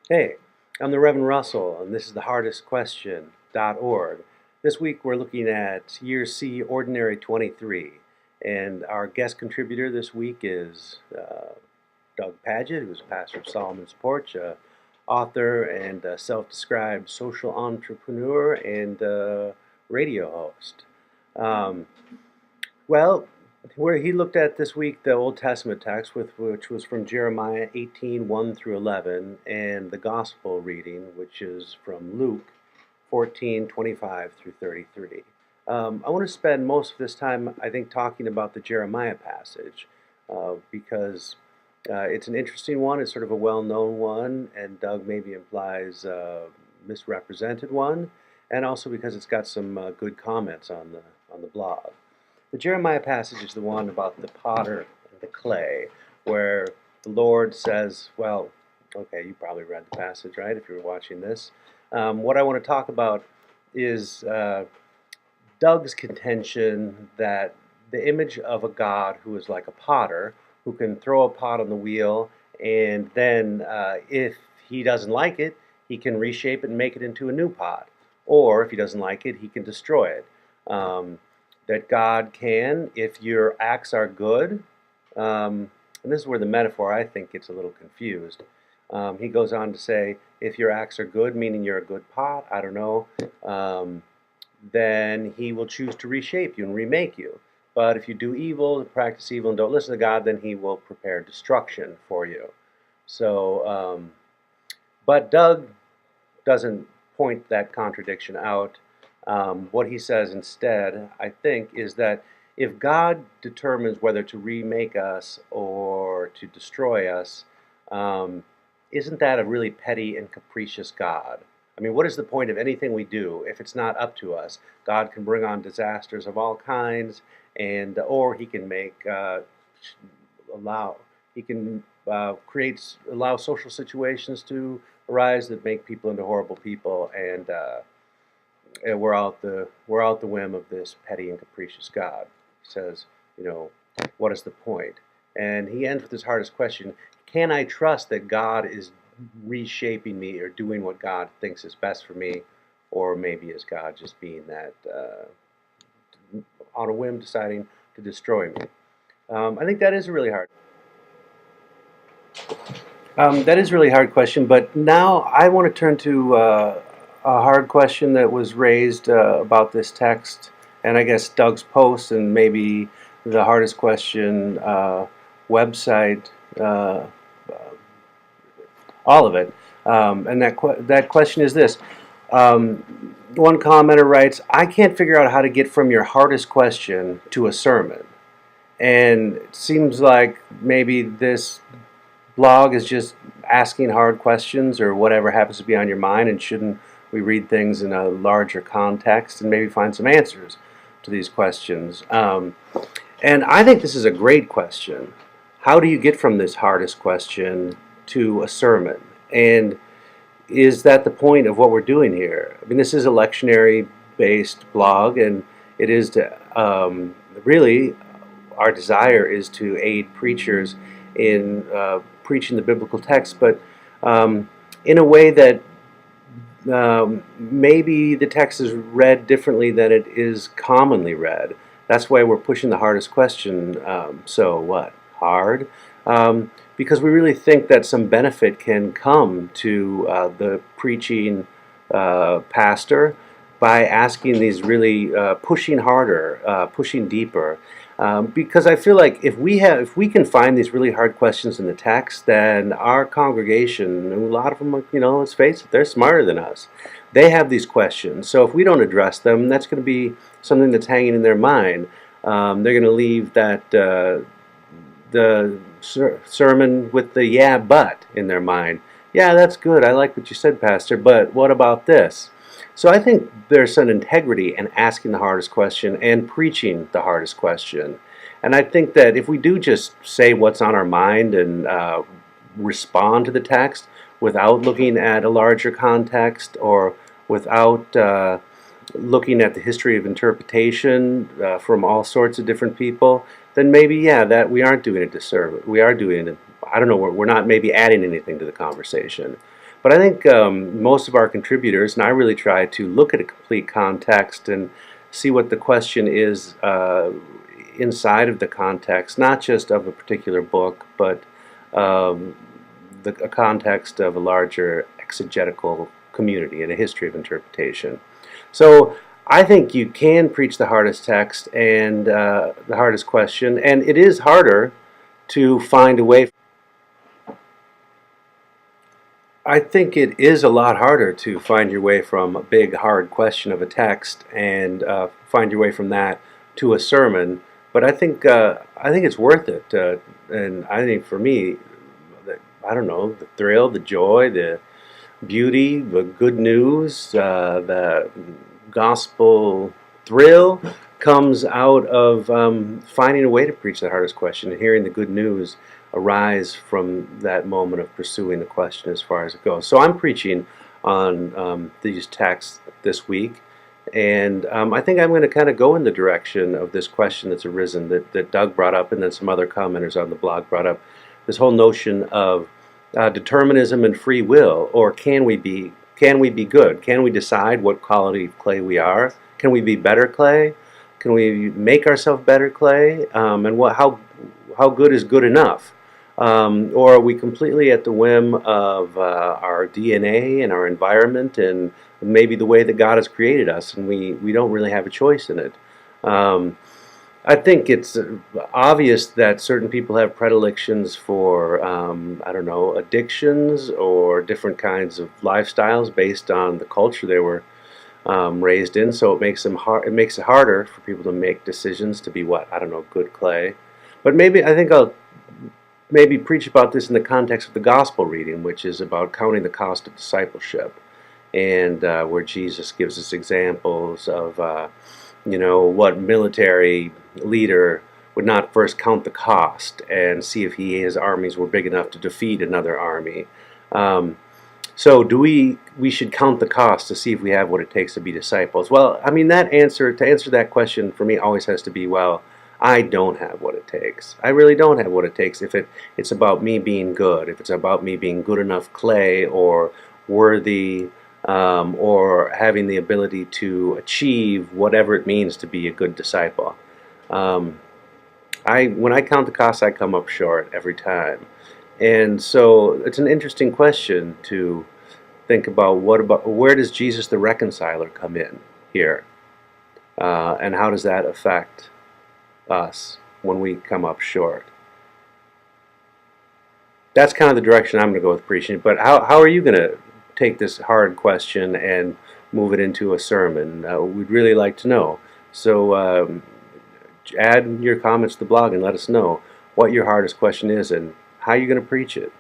Hey, I'm the Reverend Russell, and this is the hardestquestion.org. This week we're looking at Year C, Ordinary 23, and our guest contributor this week is Doug Pagitt, who's a pastor of Solomon's Porch, author and self-described social entrepreneur and radio host. Um, well, where he looked at this week the Old Testament text, which was from Jeremiah 18:1 through 11, and the Gospel reading, which is from Luke 14:25 through 33. I want to spend most of this time, I think, talking about the Jeremiah passage because it's an interesting one. It's sort of a well-known one, and Doug maybe implies misrepresented one, and also because it's got some good comments on the blog. The Jeremiah passage is the one about the potter and the clay, where the Lord says, well, okay, you probably read the passage, right, if you were watching this. What I want to talk about is Doug's contention that the image of a God who is like a potter, who can throw a pot on the wheel, and then if he doesn't like it, he can reshape it and make it into a new pot. Or if he doesn't like it, he can destroy it. That God can, if your acts are good, and this is where the metaphor, I think, gets a little confused. He goes on to say, if your acts are good, meaning you're a good pot, I don't know, then he will choose to reshape you and remake you. But if you do evil, practice evil, and don't listen to God, then he will prepare destruction for you. So, but Doug doesn't point that contradiction out. What he says instead, I think, is that if God determines whether to remake us or to destroy us, isn't that a really petty and capricious God? I mean, what is the point of anything we do if it's not up to us? God can bring on disasters of all kinds, and or he can make allow he can allow social situations to arise that make people into horrible people, and we're out the whim of this petty and capricious God. He says, what is the point? And he ends with his hardest question: can I trust that God is reshaping me or doing what God thinks is best for me, or maybe is God just being that on a whim deciding to destroy me? I think that is a really hard. That is a really hard question, but now I want to turn to a hard question that was raised about this text, and I guess Doug's post, and maybe the hardest question website, all of it. And that question is this. One commenter writes, I can't figure out how to get from your hardest question to a sermon. And it seems like maybe this blog is just asking hard questions or whatever happens to be on your mind, and shouldn't we read things in a larger context and maybe find some answers to these questions? And I think this is a great question. How do you get from this hardest question to a sermon? And is that the point of what we're doing here? I mean, this is a lectionary-based blog, and it is to really, our desire is to aid preachers in preaching the biblical text, but in a way that maybe the text is read differently than it is commonly read. That's why we're pushing the hardest question. So what? Hard? Because we really think that some benefit can come to the preaching pastor by asking these really pushing harder, pushing deeper. Because I feel like if we can find these really hard questions in the text, then our congregation, and a lot of them, let's face it, they're smarter than us. They have these questions. So if we don't address them, that's going to be something that's hanging in their mind. They're going to leave that the sermon with the yeah, but in their mind. Yeah, that's good. I like what you said, Pastor, but what about this? So I think there's an integrity in asking the hardest question and preaching the hardest question. And I think that if we do just say what's on our mind and respond to the text without looking at a larger context or without looking at the history of interpretation from all sorts of different people, then maybe, yeah, that we aren't doing a disservice. We are doing it, I don't know, we're not maybe adding anything to the conversation. But I think most of our contributors, and I really try to look at a complete context and see what the question is inside of the context, not just of a particular book, but um, a context of a larger exegetical community and a history of interpretation. So I think you can preach the hardest text and the hardest question, and it is harder to find a way. I think it is a lot harder to find your way from a big, hard question of a text and find your way from that to a sermon. But I think it's worth it, and I think for me, I don't know, the thrill, the joy, the beauty, the good news, the gospel thrill comes out of finding a way to preach the hardest question and hearing the good news arise from that moment of pursuing the question as far as it goes. So I'm preaching on these texts this week, and I think I'm going to kind of go in the direction of this question that's arisen that Doug brought up, and then some other commenters on the blog brought up, this whole notion of determinism and free will, or can we be good? Can we decide what quality of clay we are? Can we be better clay? Can we make ourselves better clay? And how good is good enough? Or are we completely at the whim of our DNA and our environment and maybe the way that God has created us, and we don't really have a choice in it? I think it's obvious that certain people have predilections for, I don't know, addictions or different kinds of lifestyles based on the culture they were raised in. So it makes it harder for people to make decisions to be what, I don't know, good clay. But maybe I think I'll maybe preach about this in the context of the gospel reading, which is about counting the cost of discipleship, and where Jesus gives us examples of, what military leader would not first count the cost and see if his armies were big enough to defeat another army. So do we should count the cost to see if we have what it takes to be disciples? Well, I mean, to answer that question for me always has to be, well, I don't have what it takes. I really don't have what it takes if it's about me being good, if it's about me being good enough clay or worthy, or having the ability to achieve whatever it means to be a good disciple. When I count the cost, I come up short every time. And so it's an interesting question to think about, where does Jesus the reconciler come in here? And how does that affect us when we come up short? That's kind of the direction I'm going to go with preaching. But how are you going to take this hard question and move it into a sermon? We'd really like to know. So add your comments to the blog and let us know what your hardest question is and how you're going to preach it.